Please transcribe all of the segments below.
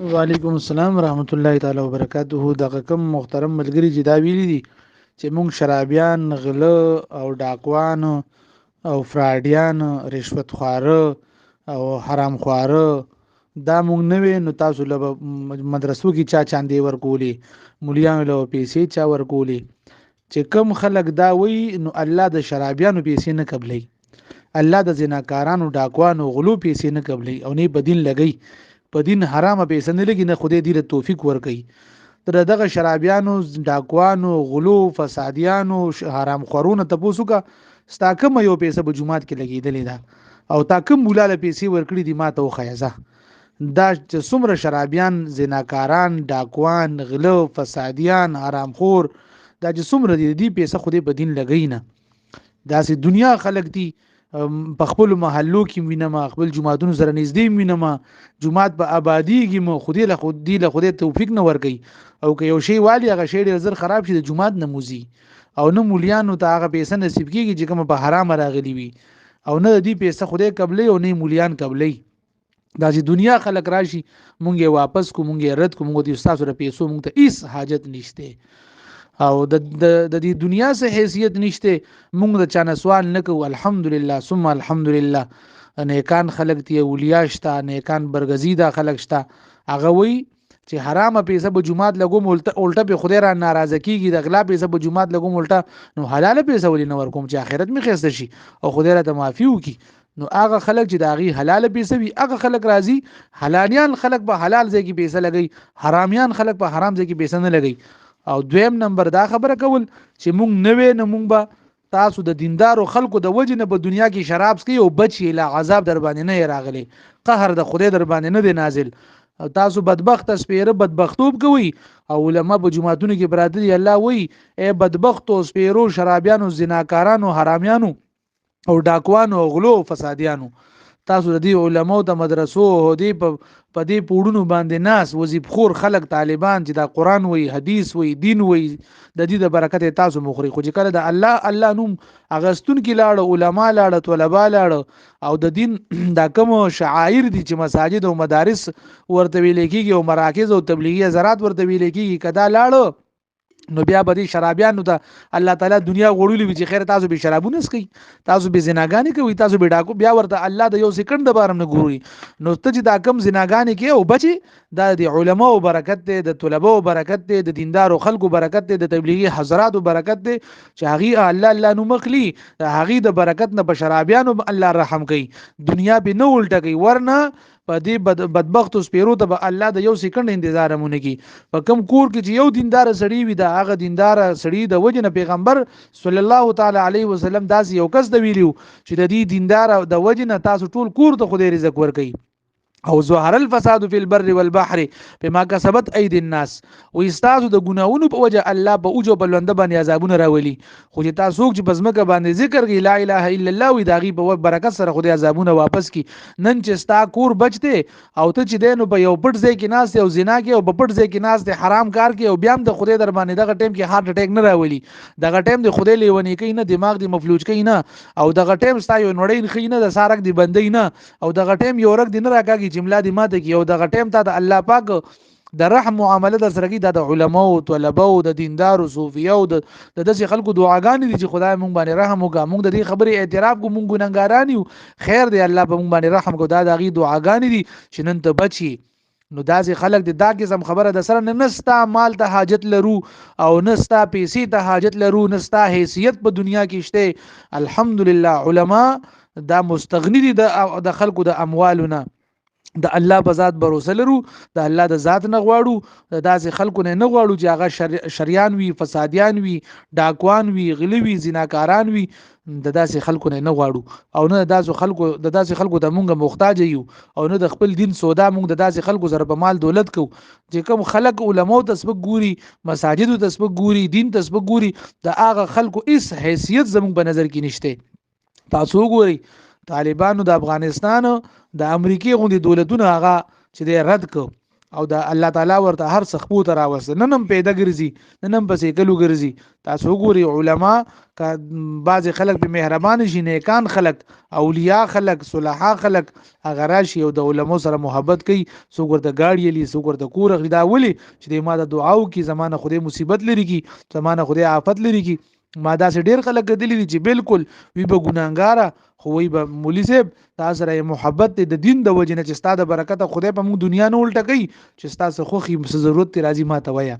وعلیکم السلام ورحمت الله تعالی وبرکاتہ. دغه کوم محترم ملګری چې دا ویلي دي چې مونږ شرابیان غله او ډاکوان او فراډیان رشوت خواره او حرام خواره دا مونږ نه وي. نو تاسو له مدرسو کې چا چاندي ورکولي، مليان له پیسې چا ورکولي. چې کم خلک دا وی نو الله د شرابیانو پیسې نه قبلي، الله د زناکارانو ډاکوانو غلو پیسې نه قبلي او نه په دین لګي. په دین حرامه پیسې نه لګي، نه خدای دې له توفیق ورکړي. تر دغه شرابیانو ډاکوانو غلو فسادیانو حرام خورونو ته پوسوکا ستا کوم یو پیسې په جمعات کې لګیدلې ده او تا کوم مولاله پیسې ورکړي دي ما ته وخیزه. دا چې څومره شرابیان زناکاران ډاکوان غلو فسادیان حرام خور دا چې څومره دي پیسې خدای په دین لګی نه. دا سي دنیا خلق دي په خپل محلو کې وینم، خپل جماعتونو سره نږدې وینم، جماعت په آبادیږي مو خودي له خودي توفیق نه ورګي. او که یو شی والی هغه شی ډیر زر خراب شي د جماعت نموزي او نه مولیانو ته هغه پیسې نصیب کیږي چې کوم په حرام راغلي وي او نه دې پیسې خدای قبلې او نه مولیان قبلې. دا چې دنیا خلق راشي مونږه واپس کو مونږه رد کو مونږ د استاد سره پیسو مونږ ته هیڅ حاجت نشته او د دې دنیا سه حیثیت نشته. مونږ د چانه سوال نکو. الحمدلله ثم الحمدلله. نیکان خلق تی اولیاء شتا، نیکان برگزیده خلق شتا. هغه وی چې حرامه پیسه په جمعات لګوم الټه به خدای را ناراضه کیږي، د غلا پیسه په جمعات لګوم الټه نو حلاله پیسه ولې نه ورکوم چې اخرت می خسته شي او خدای را ته معافي وکي. نو هغه خلک چې داغي حلاله پیسه وي هغه خلک راضي. حلالیان خلک په حلال ځای کې پیسه لګي، حرامیان خلک په حرام ځای کې پیسه نه لګي. او دویم نمبر دا خبره کول چې مونږ نوې نه مونږ به تاسو د دیندارو خلکو د وجه نه په دنیا کې شراب سکي او بچي لا عذاب در باندې نه راغلي، قهر د خدای در باندې نه دی نازل. او تاسو بدبخت سپیره بدبختوب کوي او علما په جماعتونو کې برادری الله وای اے بدبختو سپیرو شرابیانو زناکارانو حرامیانو او ډاکوانو او غلو فسادیانو. تاسو د دې علماو د مدرسو او دې په دې پوړونو باندې ناس وظیف خور خلق طالبان چې دا قران وای حدیث وای دین وای د دې د برکت تاسو مخري خو چې کله د الله نوم اغستون کې لاړ علما لاړ طلبا لاړ او د دین دا کوم شعائر دي چې مساجد او مدارس ورته ویل کېږي او مراکز او تبلیغي زارات ورته ویل کېږي کدا لاړ نو بیا به شرابیانو ته الله تعالی دنیا غوړولې وي چې خیر تاسو به شرابونه اسکي، تاسو به زناګانی کوي، تاسو به ډاکو، بیا ورته الله د یو سکند د بارم نه ګوري. نو ته چې دا کم زناګانی کې او بچي دا د علماو برکت دی، د طلباو برکت دی، د دیندارو خلکو برکت دی، د تبلیغي حضراتو برکت دی چې هغه الله نو مخلي هغه د برکت نه بشرابیانو الله رحم کوي، دنیا به نه الټه کوي. ورنه په دې بدبخت سپیرو ته الله د یو سکند انتظار مونږ کی. په کم کور کې چې یو دیندار سړی وي دا هغه دیندار سړی د وجنه پیغمبر صلی الله تعالی علیه وسلم داسې یو کس د ویلو چې د دې دیندار د وجنه تاسو ټول کور ته خدای رزق ورکړي. او ظهر الفساد في البر والبحر بما كسبت ايدي الناس. و استاسو د ګناونو په وجه الله په اوجو بلنده باندې عذابونه راولي. خو چې تاسو چې بزمکه باندې ذکر کوي لا اله الا الله وي داغي په برکت سره خدای عذابونه واپس کی. نن چې ستا کور بچته او ته چې دینو په یو پټ ځای کې ناس او زنا کې او په پټ ځای کې ناس حرام کار کې او بیا هم د خدای در باندې دغه ټیم کې هارت اٹیک نه راولي، دغه ټیم د خدای لیونی کوي نه، دماغ دی مفلوج کوي نه، او دغه ټیم ستا یو نړۍ خینه د سارک دی بندي نه، او دغه ټیم یو رک دی نه راکاږي جمله دی ماته کی، او دغه ټیم ته د الله پاک د رحم معامله در سره کی د علماء او طلباء او د دیندارو صوفیه او د داسې خلکو دعاګانې دي چې خدای مونږ باندې رحم وکړي. مونږ د دې خبرې اعتراف کو، مونږ ګناګاران یو، خیر دی الله په مونږ باندې رحم کو. دا دغه دعاګانې دي چې نن ته بچي. نو داسې خلک د دا قسم خبره د سره نه نستا مال ته حاجت لرو او نستا پیسې ته حاجت لرو، نستا حیثیت په دنیا کې شته. الحمدلله علما دا مستغنی دي د خلکو د اموالونه، د الله په ذات باور لرو، د الله د ذات نه غواړو، د داسې خلکو نه غواړو چې هغه شریان وي، فسادیان وي، ډاکوان وي، غلی وي، زناکاران وي، د داسې خلکو نه غواړو. او نه د داسې خلکو ته مونږه محتاج یو، او نه د خپل دین سودا مونږ د داسې خلکو سره په مال دولت کو چې کوم خلک علماو ته سبق ګوري، مساجد ته سبق ګوري، دین ته سبق ګوري، د هغه خلکو هیڅ حیثیت زموږ په نظر کې نشته. تاسو وګورئ طالبانو د افغانستان د امریکای غوندي دولتونو هغه چې د رد کو او دا الله تعالی ورته هر څه خپو ته راوسته نن هم پیدا ګرځي نن هم پسې کلو ګرځي تاسو وګورئ علما کا بعض خلک به مهربان شي نیکان خلک اولیاء خلک صلحا خلک هغه راشي او د علماء سره محبت کوي سو ورته گاډي لي سو ورته کور غدا ولي چې ما د دعاو کی زمانه خدای مصیبت لري کی زمانه خدای آفت لري کی ما دا سه ډیر خلک دي چې بالکل وی به ګناګاره خو وی به مولوی صاحب تاسو سره محبت د دین د وجنه چې ستاسو د برکت خدای په موږ دنیا نه الټه کوي چې تاسو خو خې ضرورت راځي ما ته ویا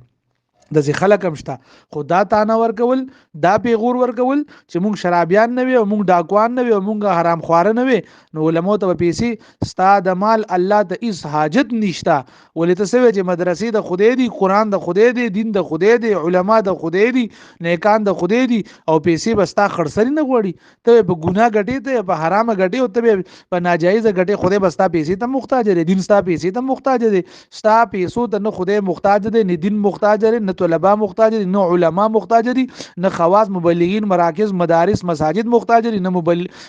د ځي خلک هم شته خدا تانه ورکول دا پیغور ورکول چې مونږ شرابيان نه وي او مونږ ډاکوان نه وي او مونږ حرام خوار نه وي نو علماء ته پیسې ستا د مال الله ته هیڅ حاجت نشته ولې ته سوي چې مدرسې د خدای دی قران د خدای دی دین د خدای دی علما د خدای دی نیکان د خدای دی او پیسې بستا خرڅري نه غوړي ته په ګناه غټي ته په حرام غټي او ته په ناجایز غټي خدای بستا پیسې ته محتاج دی دین ستا پیسې ته محتاج دی ستا پیسو ته نه خدای محتاج دی نه دین محتاج دی نه طلبه محتاج دي نه علما محتاج دي نه خواص مبلغین مراکز مدارس مساجد محتاج دي نه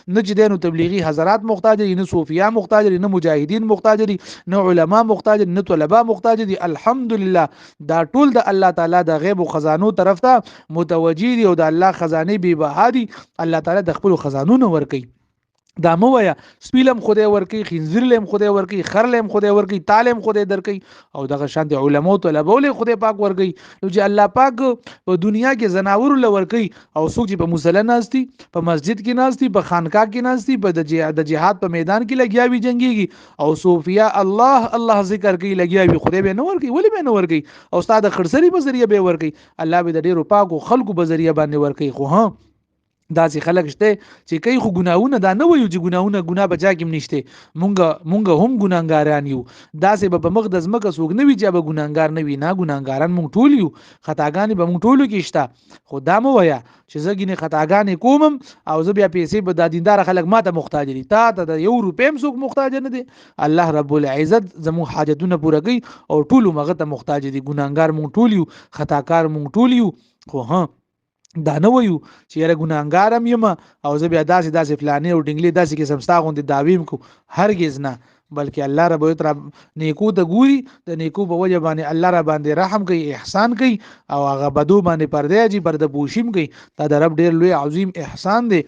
نه جدين تبلیغی حضرات محتاج دي نه صوفیا محتاج دي نه مجاهدین محتاج دي نه علما محتاج دي نه طلبه محتاج دي الحمدلله دا ټول د الله تعالی د غیب او خزانو طرف ته متوجي دي او د الله خزانه بي بها دي الله تعالی د خپل خزانو نه ور کوي دا مو ویا سپیلم خدای ورکی خنزیرلم خدای ورکی خرلم خدای ورکی تعلم خدای درکی او دغه شان د علماء طلبول خدای پاک ورکی نو چې الله پاک په دنیا کې زناور لورکی او څوک چې په مصلی ناشتي په مسجد کې ناشتي په خانقاه کې ناشتي په د جهاد په میدان کې لګیاوی جنگيږي او صوفیا الله الله ذکر کوي لګیاوی خدای به نه ورکی ولی به نه ورکی او استاد خرسری په ذریعہ به ورکی الله به د ډیرو پاکو خلقو په ذریعہ باندې ورکی خو ها داسې خلک شته چې کوي خو ګناونه دا نه وایو چې ګناونه ګنا بچا کې نشته مونږ هم ګناګاران یو داسې به مقدس مکه سوګ نه وی چې به ګناګار نه وي نه ګناګاران مونږ ټول یو خطاګانی به مونږ ټولو کې شته خو دا مو ویا چې زګینه خطاګانی کومم او زه بیا پیسې به د دیندار خلک ماته محتاج دي تا ته د یو روپیم سوګ محتاج نه دي الله رب العزت زمو حاجتونه پوره کوي او ټول مغه ته محتاج دي ګناګار مونږ ټول یو خطاکار مونږ ټول یو خو ها دا نه وایو چې یاره ګناګارم یم او زه بیا داسې فلانه او ډنګلي داسې کې سمستا غوندي داویم کو هرگز نه بلکې الله رب العزت نیکو ته ګوري د نیکو په وجه باندې الله را باندې رحم کوي احسان کوي او هغه بدو باندې پردې اجي پرده پوشیم کوي دا د رب ډیر لوی عظیم احسان دی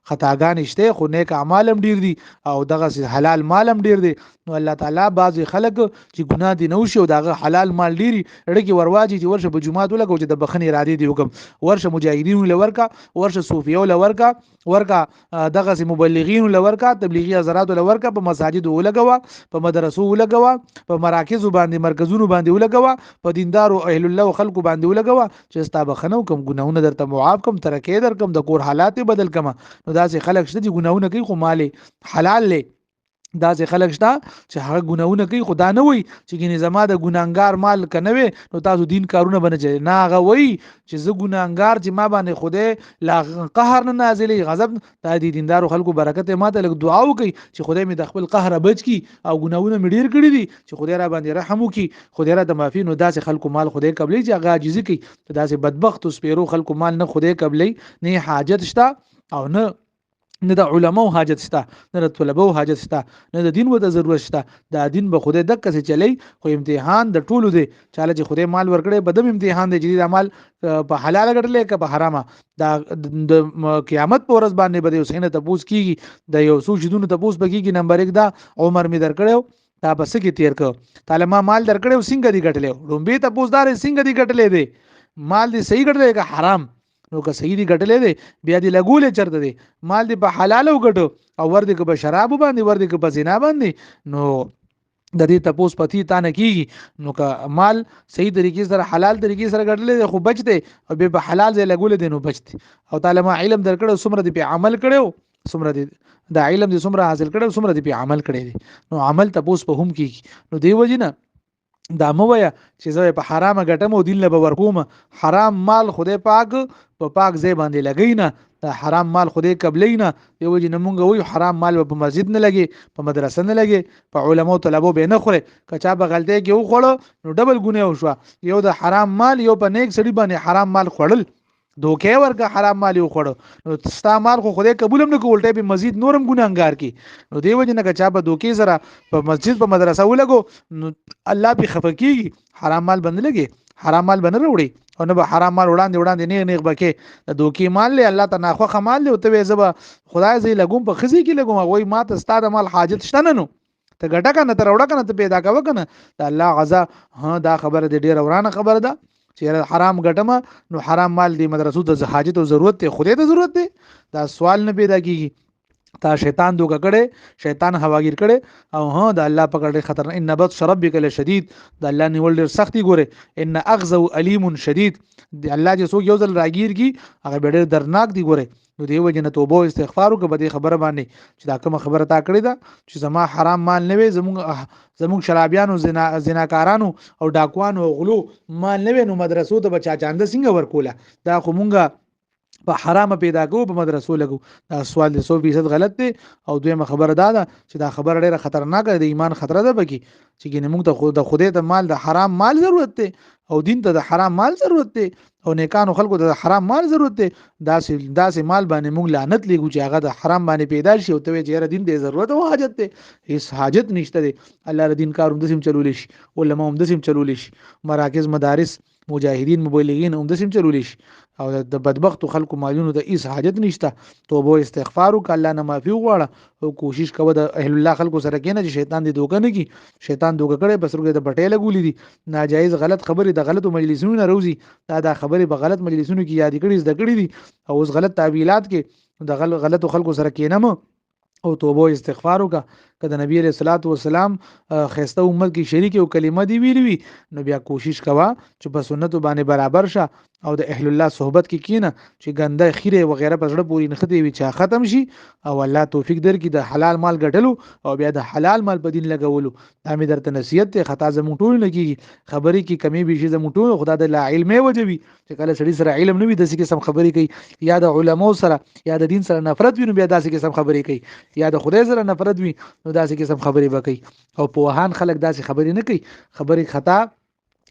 خطاګان شته خو نیک اعمال هم ډیر دي او دغه حلال مال هم ډیر دی نو الله تعالی بعضی خلک چې ګناه دي نو شي او دغه حلال مال ډیری رړکی ورواجي چې ورشه په جمعات ولګو چې د بخنی ارادي دی حکم ورشه مجاهدین لورکا ورشه صوفیو ورکا دغه مبلغین لورکا تبلیغی حضرات لورکا په مساجد ولګوا په مدرسو ولګوا په مراکز باندې مرکزونو باندې ولګوا په دیندارو اهل الله خلکو باندې ولګوا چې ستا بخنو کوم ګناونه درته معاف کوم ترکه در کوم د کور حالات بدل کما نو داسې خلک شته چې ګناونه کوي خو مال حلال لې داسې خلک شته چې هغه ګناونه کوي خدا نه وي چې ګینه زما د ګناګار مال کنوي نو تاسو دین کارونه بنه نه هغه وي چې زه ګناګار چې ما باندې خوده لا قهر نه نازلې غضب د دې دیندارو خلکو برکت ماته لګ دعا وکي چې خدای می د خپل قهر بچ کی او ګناونه می ډیر کړی دي چې خدای را باندې رحم وکي خدای را د معافي نو داسې خلکو مال خدای قبلې چې هغه عاجزي کوي داسې بدبخت او سپیرو خلکو مال نه خدای قبلې نه حاجت شته او نه د علماء حاجت شته نه د طلبه حاجت شته نه د دین وته ضرورت شته د دین به خدای دک څه چلی خو امتحان د ټولو دی چاله چې خدای مال ورکړي بدم امتحان دی چې د مال په حلال ګټلې که په حرامه د قیامت په ورځ باندې به حسین ته پوس کیږي د یو څو شیدونو ته پوس بکیږي نمبر 1 دا عمر می درکړو تا بس کې تیر ک تعالی ما مال درکړو څنګه دی ګټلې رومبه ته پوسدار څنګه دی ګټلې دی مال دی صحیح ګټلې که حرام نو که صحیح دی ګټلې دی بیا دی لګولې چرته دی مال دی په حلال وګټو او ور دي که په شراب باندې ور دي که په زنا باندې نو د دې تپوس پتی تا نه کیږي نو که مال صحیح طریقې سره حلال طریقې سره ګټلې خو بچته او به په حلال ځای لګولې دی نو بچته او تعالی ما علم درکړو سمره دی په عمل کړو سمره دی د علم دی سمره حاصل کړو سمره دی په عمل کړی دی نو عمل تپوس په هم کیږي نو دی وجنه دا مو ویا چې زه په حرامه ګټم او دین له باور کوم حرام مال خدای پاک په پاک ځای باندې لګینا دا حرام مال خدای قبلینا دی وجه نه مونږ وی حرام مال په مسجد نه لګي په مدرسه نه لګي په علماء طلبو به نه خوره کچا به غلطي کې وخړو نو ډبل ګناه وشو یو د حرام مال یو په نیک سړي باندې حرام مال خوړل دوکې ورکه حرام مال یو خوړو نو ستا مال خو خدای قبول هم نه کولټه به مزید نورم ګناهګار کی نو دی وجه نه چا په دوکې سره په مسجد په مدرسه ولګو نو الله به خفقيږي حرام مال بند لګي حرام مال بند وروړي او نه به حرام مال وړاندې نیغ نیغ بکې د دوکې مال له الله تعالی خو خمال له او ته زبا خدای زی لګوم په خزي کې لګوم وای ما ته ستاده مال حاجت شته نه نو ته ګټه کنه ته وړه کنه ته پیدا کا وکنه د الله غزا ها دا خبره دې ډیره ورانه خبره ده چې حرام ګټمه نو حرام مال دی مدرسو د حاجت او ضرورت ته خوده ته ضرورت دی دا سوال نه پیدا کیږي تا شیطان دوکه کړي شیطان هواګیر کړي او ها د الله پکړه خطر ان بطش ربک لشدید د الله نیول ډیر سختی ګوره ان اخذ علیم شدید د الله چې څوک یو ځل راګیر کی هغه ډیر درناک دی ګوره نو دی وجه نه توبه او استغفار وکړه به خبره باندې چې دا کوم خبره تا کړې ده چې زما حرام مال نه وي زموږ شرابيانو زناکارانو او ډاکوانو او غلو مال نه وي نو مدرسو ته بچا چاند څنګه ورکوله دا خو مونږه په حرام پیدا کوو په مدرسو لګو دا سوال 100% غلط دی او دویمه خبره ده چې دا خبره ډیره خطرناک ده د ایمان خطر ده بکی چې ګینه موږ ته د خدای ته مال د حرام مال ضرورت دی او دین ته د حرام مال ضرورت دی او نیکانو خلکو ته د حرام مال ضرورت دی داسې مال باندې موږ لعنت لګو چې هغه د حرام باندې پیدا شي او ته چې دین د ضرورت او حاجت دی هیڅ حاجت نشته دی الله ر دین کاروم د سیم چلول شي علماء هم د سیم چلول شي مراکز مدارس مجاهدین مبلغین هم د سیم چلول شي او د بدبخت خلکو مالونو د هیڅ حاجت نشته توبه او استغفار وک الله نه معافي وغواړه او کوشش کوه د اهل الله خلکو سره کېنه چې شیطان دې دوکه نه کی شیطان دوکه کړي بس ورګه د بټې لګولې دي ناجایز غلط خبرې د غلطو مجلسونو نه روزي دا خبرې په غلط مجلسونو کې یاد کړي زده کړي دي او اوس غلط تعبیلات کې د غلطو خلکو سره کېنم او توبه او استغفار وکا کله نبی علیہ الصلوۃ والسلام خسته امت کې شریک او کلمه دی ویلوي نو بیا کوشش کوا چې په سنت باندې برابر شه او د اهل الله صحبت کې کینه چې ګنده خیره و غیره په زړه پوری نخته وي چې ختم شي او الله توفیق درکړي د حلال مال ګټلو او بیا د حلال مال په دین لګولو دا مې درته نصیحت ته خطا زموږ ټول نه کیږي خبرې کې کمی به شي زموږ ټول خدا د لا علم وجوي چې کله سړي سره علم نه وي د څه قسم خبرې کوي یا د علماو سره یا د دین سره نفرت وي نو بیا داسې قسم خبرې کوي یا د خدای سره نفرت وي نو داسې قسم خبرې وکړي او په وهان خلک داسې خبرې نه کوي خبرې خطا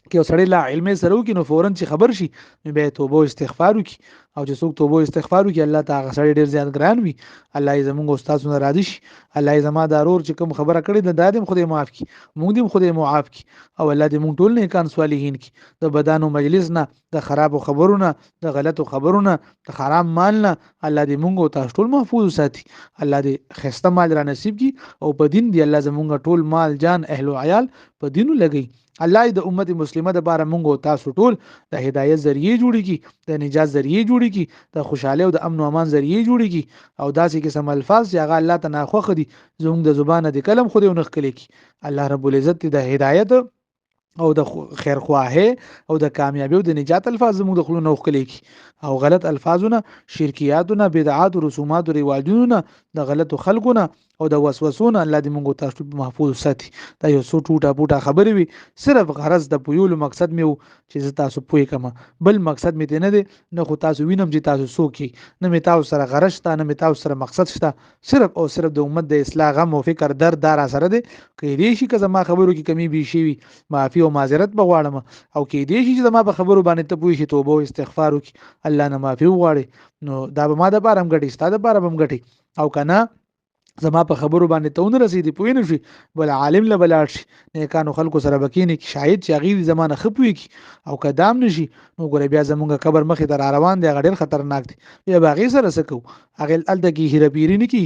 کې سړی لا علم سره وکي نو فورن چې خبر شي نو به توبه او استغفار وکي او چې څوک توبه او استغفار وکي الله تعالی سړی ډیر زیات ګران وي الله یې زموږ استادونه راضي شي الله یې زما دارور چې کوم خبره کړې ده دادم خدای معاف کړي موږ دې خدای معاف کړي او الله دې موږ ټول نه کان صالحین کړي د بدانو مجلس نه د خراب خبرونه د غلطو خبرونه د حرام مال نه الله دې موږ تاسو ټول محفوظ وساتي الله دې خسته مال را نصیب کړي او په دین دی الله زموږ ټول مال جان اهل او عیال په دینو لګي الله د امت مسلمه د بار مونږ تاسو ټول د هدایت ذریعہ جوړی کی د نجات ذریعہ جوړی کی د خوشاله او د امن او امان ذریعہ جوړی کی او داسې قسم الفاظ چې هغه الله تعالی خوخ دي زموږ د زبانه د کلم خو دې ونخ کلی کی الله رب العزت د هدایت او د خیر خواهه او د کامیابی او د نجات الفاظ زموږ د خلونو وکړي کی او غلط الفاظونه شرکیاتونه بدعات او رسومات او رواجونه د غلطو خلقونه او د وسوسونه الله دې موږ تاسو محفوظ ساتي دا یو څو ټوټه پوټه خبرې وي صرف غرض د پویولو مقصد مې چې تاسو پوي کما بل مقصد مې نه دی نه خو تاسو وینم چې تاسو سوکي نه مې تاسو سره غرض شته نه مې تاسو سره مقصد شته صرف او صرف د امت د اصلاح غم او فکر درد دار سره دی کې دې شي که زما خبرو کې کمی بي شي معافي او معذرت بغواړم او کې دې شي چې زما په خبرو باندې ته پوي شي توبه او استغفار وکي الله نه معافي وغواړي نو دا به ما د بارم غټي ستاده بارم غټي او کنه زما په خبرو باندې تون رسیدي پوی نه شي بل عالم له بلاړ شي نیکانو خلکو سره بکینی کی شاید چې غیر زمانه خپوي کی او قدم نشي نو ګور بیا زمونږ قبر مخې در روان دی غډیر خطرناک دی بیا باغی سره سکو هغه الته کی هره پیری نه کی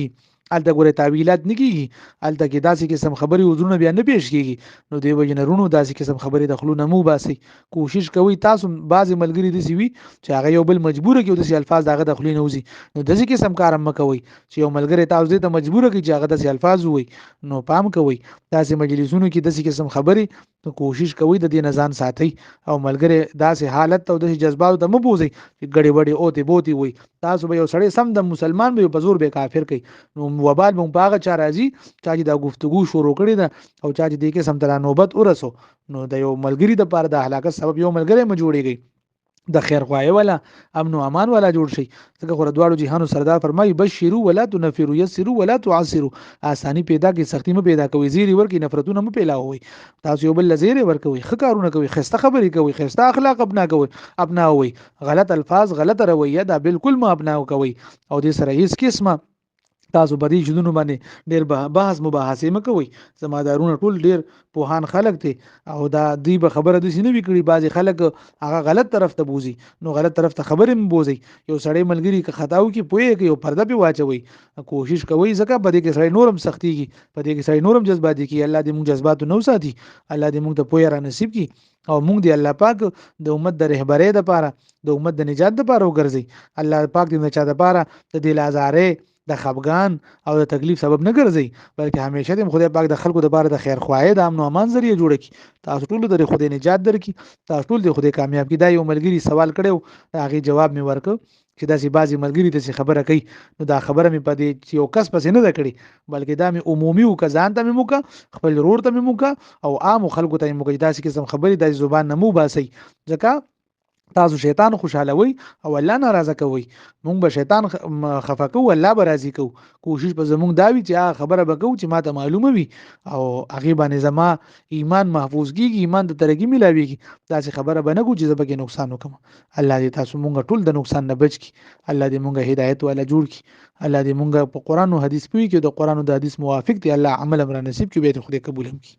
الته ګوره تعویلات نه کیږي الته کې داسې قسم خبري وزرونه بیا نه پیش کیږي نو دی وجنرونو داسې قسم خبري دخلونه مو باسي کوشش کوي تاسو بعضی ملګری دي وي چې هغه یو بل مجبور کوي داسې الفاظ دغه دخلونه وزي نو داسې قسم کار هم کوي چې یو ملګری تاسو دې ته مجبور کوي چې هغه داسې الفاظ وي نو پام کوي داسې مجلسونو کې داسې قسم خبري نو کوشش کوي د دې نزان ساتي او ملګری داسې حالت او داسې جذبات ته مبوزي چې غړي وړي او ته بوتي وي تاسو به یو سړی سم د مسلمان به په زور به کافر کوي نو وبال مونږ باغ چا راځي چا چې دا گفتگو شروع کړي ده او چا چې دې کې سم تر نوبت ورسو نو د یو ملګری د پاره د هلاکت سبب یو ملګری م جوړیږي د خیر خوای ولا امن او امان ولا جوړ شي. ځکه خو دواړو جهانو سردار فرمایي بشروا ولا تنفروا يسروا ولا تعسروا. آسانی پیدا کی سختی مو پیدا کوي، زیری ورکی نفرتونه مو پیلاوي. تاسو یو بل زیری ورکوي، ښه کارونه کوي، خسته خبرې کوي، خسته اخلاق اپناوي، غلط الفاظ غلط رویه دا بالکل ما اپناو کوي. او دې سره هیڅ قسمه تاسو په دې شذونو باندې ډیر بحث مباحثه مکوي. سمادارونه ټول ډیر پوهان خلک دي او دا دی به خبره د سینې وکړي. بعضی خلک هغه غلط طرف ته بوزي، نو غلط طرف ته خبرې مبوزي. یو سړی ملګری که خطاو کې پوهه کوي او پرده په واچوي، کوشش کوي ځکه په دې کې سړی نورم سختيږي، په دې کې سړی نورم جذباتي کی. الله دې موږ جذبات نو ساتي، الله دې موږ ته پوهه را نصیب کی او موږ دې الله پاک د امت د رهبرۍ لپاره، د امت د نجات لپاره وګرځي. الله پاک دې نچا لپاره د دې لازارې د خفغان او د تکلیف سبب نه ګرځي، بلکې همیشه د خدای پاک د خلکو د بار د خیر خوای د امن او امان ذریعہ جوړ کی. تاسو ټول د خدای نجات درکې، تاسو ټول د خدای کامیاب کی. دا یو ملګری سوال کړو، هغه جواب می ورک چې داسې بعضی ملګری ته خبره کوي، نو دا خبره می پدې چې یو کس پسې نه ده کړی، بلکې دا می عمومي او کزان ته می موکا، خپل رور ته می موکا او عام خلکو ته می موکا. داسې قسم خبرې د زبان نمو باسي، ځکه تاسو شیطان خوشالوي او الله ناراضه کوي. مونږ به شیطان خفه کوو، الله به راضي کوو. کوشش به زمونږ داوي چې خبره به کوو چې ماته معلومه وي او هغه باندې زما ایمان محفوظ کیږي، ایمان د ترقی ملاويږي. داسې خبره به نه کوو چې زبګه نقصان وکم. الله دې تاسو مونږ ټول د نقصان نه بچ کی، الله دې مونږ هدایت ولا جوړ کی، الله دې مونږ په قران او حديث پوي کې د قران او د حديث موافق دي الله عمل امر نصیب کې به خدای قبول هم کی.